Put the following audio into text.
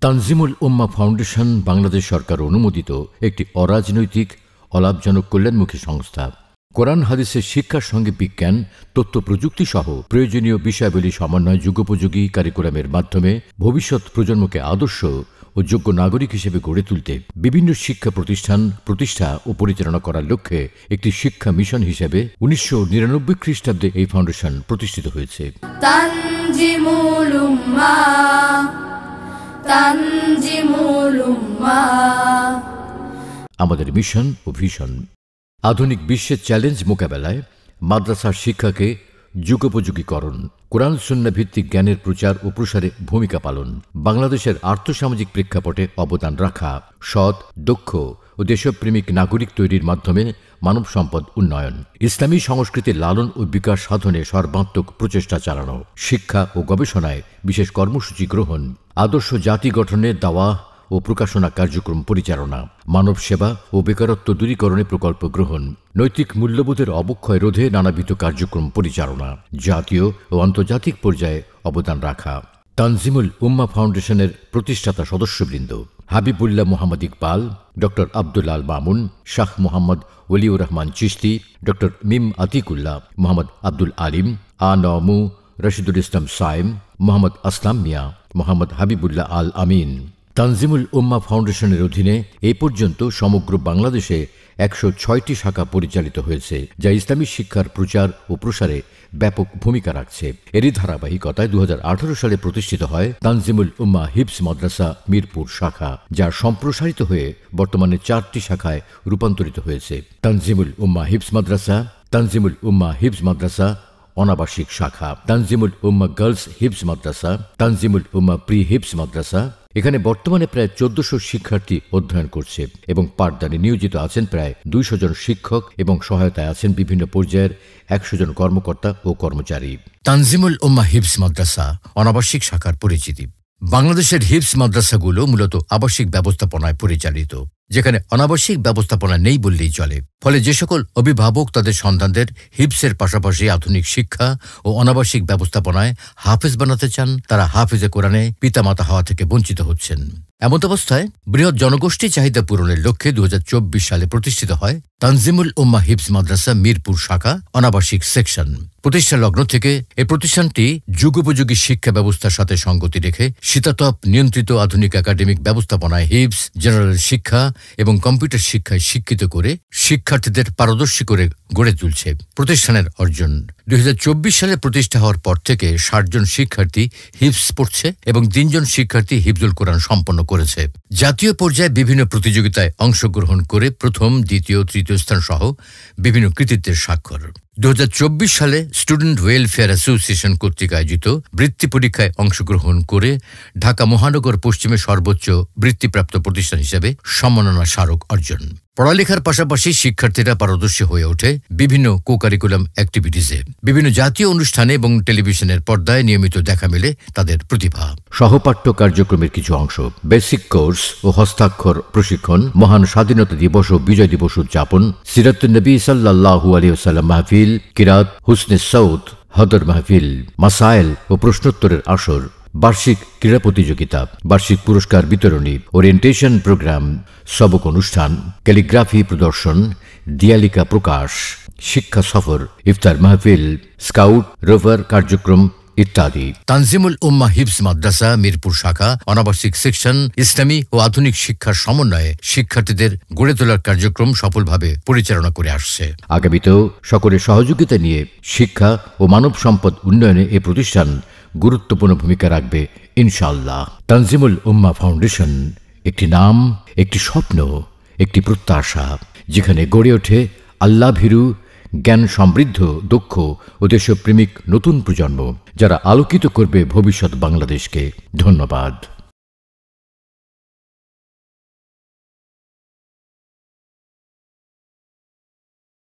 তানজিমুল উম্মাহ foundation Bangladesh সরকার অনুমোদিত একটি অরাজনৈতিক অলাভজনক কল্যাণমুখী সংস্থা। কোরআন হাদিসের শিক্ষার সঙ্গে বিজ্ঞান, তথ্য প্রযুক্তি সহ প্রয়োজনীয় বিষয়াবলী সমন্বয় যুগোপযোগী কারিকুলামের মাধ্যমে ভবিষ্যৎ প্রজন্মকে আদর্শ ও যোগ্য নাগরিক হিসেবে গড়ে তুলতে বিভিন্ন শিক্ষা প্রতিষ্ঠা ও পরিচালনা করার লক্ষ্যে একটি শিক্ষা মিশন হিসেবে 1999 খ্রিস্টাব্দে এই ফাউন্ডেশন প্রতিষ্ঠিত হয়েছে। তানজিমুল উম্মাহ আমাদের মিশন ও ভিশন আধুনিক বিশ্বের চ্যালেঞ্জ মোকাবেলায় মাদ্রাসার শিক্ষাকে যুগোপযোগীকরণ, কোরআন সুন্নাহ ভিত্তিক জ্ঞানের প্রচার ও প্রসারে ভূমিকা পালন, বাংলাদেশের আর্থসামাজিক প্রেক্ষাপটে অবদান রাখা, সৎ, দক্ষ ও দেশপ্রেমিক নাগরিক তৈরির মাধ্যমে মানব সম্পদ উন্নয়ন, ইসলামী সংস্কৃতির লালন ও বিকাশ সাধনে সর্বাত্মক প্রচেষ্টা চালানো, শিক্ষা ও গবেষণায় বিশেষ কর্মসূচি গ্রহণ, আদর্শ জাতি গঠনের দাওয়া ও প্রকাশনা কার্যক্রম পরিচালনা, মানব সেবা ও বেকারত্ব দূরীকরণে প্রকল্প গ্রহণ, নৈতিক মূল্যবোধের অবক্ষয় রোধে নানাবিধ কার্যক্রম পরিচালনা, জাতীয় ও আন্তর্জাতিক পর্যায়ে অবদান রাখা। তানজিমুল উম্মাহ ফাউন্ডেশনের প্রতিষ্ঠাতা সদস্যবৃন্দ: হাবিবুল্লাহ মোহাম্মদ ইকবাল, ডক্টর আব্দুল আল মামুন, শাহ মোহাম্মদ ওলিউর রহমান চিশতি, ডক্টর মিম আতিকুল্লাহ, মোহাম্মদ আব্দুল আলিম, নমু, রশিদুল ইসলাম সাইম, মোহাম্মদ আসলাম মিয়া, মোহাম্মদ হাবিবুল্লাহ আল আমিন। তানজিমুল উম্মাহ ফাউন্ডেশনের অধীনে এই পর্যন্ত সমগ্র বাংলাদেশে 106টি শাখা পরিচালিত হয়েছে, যা ইসলামী শিক্ষার প্রচার ও প্রসারে ব্যাপক ভূমিকা রাখছে। এরই ধারাবাহিকতায় 2018 সালে প্রতিষ্ঠিত হয় তানজিমুল উম্মাহ হিফজ মাদ্রাসা মিরপুর শাখা, যা সম্প্রসারিত হয়ে বর্তমানে 4টি শাখায় রূপান্তরিত হয়েছে: তানজিমুল উম্মাহ হিফজ মাদ্রাসা, তানজিমুল উম্মাহ হিফজ মাদ্রাসা অনাবাসিক শাখা, তানজিমুল উম্মাহ গার্লস হিফজ মাদ্রাসা, তানজিমুল উম্মাহ প্রি হিফজ মাদ্রাসা। এখানে বর্তমানে প্রায় 1400 শিক্ষার্থী অধ্যয়ন করছে এবং পাঠদানে নিয়োজিত আছেন প্রায় 200 জন শিক্ষক এবং সহায়তায় আছেন বিভিন্ন পর্যায়ের 100 জন কর্মকর্তা ও কর্মচারী। তানজিমুল উম্মাহ হিফজ মাদ্রাসা অনাবাসিক শাখার পরিচিতি: বাংলাদেশের হিফজ মাদ্রাসাগুলো মূলত আবাসিক ব্যবস্থাপনায় পরিচালিত, যেখানে অনাবাসিক ব্যবস্থাপনা নেই বললেই চলে। ফলে যে সকল অভিভাবক তাদের সন্তানদের হিফজের পাশাপাশি আধুনিক শিক্ষা ও অনাবাসিক ব্যবস্থাপনায় হাফেজ বানাতে চান, তারা হাফেজে কোরআনে পিতামাতা হওয়া থেকে বঞ্চিত হচ্ছেন। এমন অবস্থায় বৃহৎ জনগোষ্ঠী চাহিদা পূরণের লক্ষ্যে 2024 সালে প্রতিষ্ঠিত হয় তানজিমুল উম্মাহ হিফজ মাদ্রাসা মিরপুর শাখা অনাবাসিক সেকশন। প্রতিষ্ঠা লগ্ন থেকে এই প্রতিষ্ঠানটি যুগোপযোগী শিক্ষা ব্যবস্থার সাথে সঙ্গতি রেখে শীতাতপ নিয়ন্ত্রিত আধুনিক একাডেমিক ব্যবস্থাপনায় হিফজ, জেনারেল শিক্ষা এবং কম্পিউটার শিক্ষায় শিক্ষিত করে শিক্ষার্থীদের পারদর্শী করে গড়ে তুলছে। প্রতিষ্ঠানের অর্জন: 2024 সালে প্রতিষ্ঠা হওয়ার পর থেকে 60 জন শিক্ষার্থী হিফজ পড়ছে এবং 3 জন শিক্ষার্থী হিফজুল কোরআন সম্পন্ন করেছে। জাতীয় পর্যায়ে বিভিন্ন প্রতিযোগিতায় অংশগ্রহণ করে প্রথম, দ্বিতীয়, তৃতীয় স্থান সহ বিভিন্ন কৃতিত্বের স্বাক্ষর। 2024 সালে স্টুডেন্ট ওয়েলফেয়ার অ্যাসোসিয়েশন কর্তৃক আয়োজিত বৃত্তি পরীক্ষায় অংশগ্রহণ করে ঢাকা মহানগর পশ্চিমে সর্বোচ্চ বৃত্তিপ্রাপ্ত প্রতিষ্ঠান হিসেবে সম্মাননা স্মারক অর্জন। পড়ালেখার পাশাপাশি শিক্ষার্থীরা পারদর্শী হয়ে ওঠে বিভিন্ন কো-কারিকুলাম অ্যাক্টিভিটিসে। বিভিন্ন জাতীয় অনুষ্ঠানে এবং টেলিভিশনের পর্দায় নিয়মিত দেখা মেলে তাদের প্রতিভা। সহপাঠ্য কার্যক্রমের কিছু অংশ: বেসিক কোর্স ও হস্তাক্ষর প্রশিক্ষণ, মহান স্বাধীনতা দিবস ও বিজয় দিবস উদযাপন, সিরাতুন নবী সাল্লাল্লাহু আলাইহি ওয়াসাল্লাম মাহফিল, কিরাত, হুসনে সৌত, হদর মাহফিল, মাসাইল ও প্রশ্নোত্তরের আসর, বার্ষিক ক্রীড়া প্রতিযোগিতা, বার্ষিক পুরস্কার বিতরণী, ওরিয়েন্টেশন প্রোগ্রাম, সবক অনুষ্ঠান, ক্যালিগ্রাফি প্রদর্শন, দিয়ালিকা প্রকাশ, শিক্ষা সফর, ইফতার মাহফিল, স্কাউট, রোভার কার্যক্রম ইত্যাদি। তানজিমুল উম্মাহ হিফজ মাদ্রাসা মিরপুর শাখা অনাবাসিক সেকশন ইসলামী ও আধুনিক শিক্ষার সমন্বয়ে শিক্ষার্থীদের গড়ে তোলার কার্যক্রম সফলভাবে পরিচালনা করে আসছে। আগামীতেও সকলের সহযোগিতা নিয়ে শিক্ষা ও মানব সম্পদ উন্নয়নে এ প্রতিষ্ঠান গুরুত্বপূর্ণ ভূমিকা রাখবে ইনশাআল্লাহ। তানজিমুল উম্মাহ ফাউন্ডেশন একটি নাম, একটি স্বপ্ন, একটি প্রত্যাশা, যেখানে গড়ে ওঠে আল্লাহ ভীরু, জ্ঞান সমৃদ্ধ, দক্ষ ও দেশপ্রেমিক নতুন প্রজন্ম, যারা আলোকিত করবে ভবিষ্যৎ বাংলাদেশকে। ধন্যবাদ।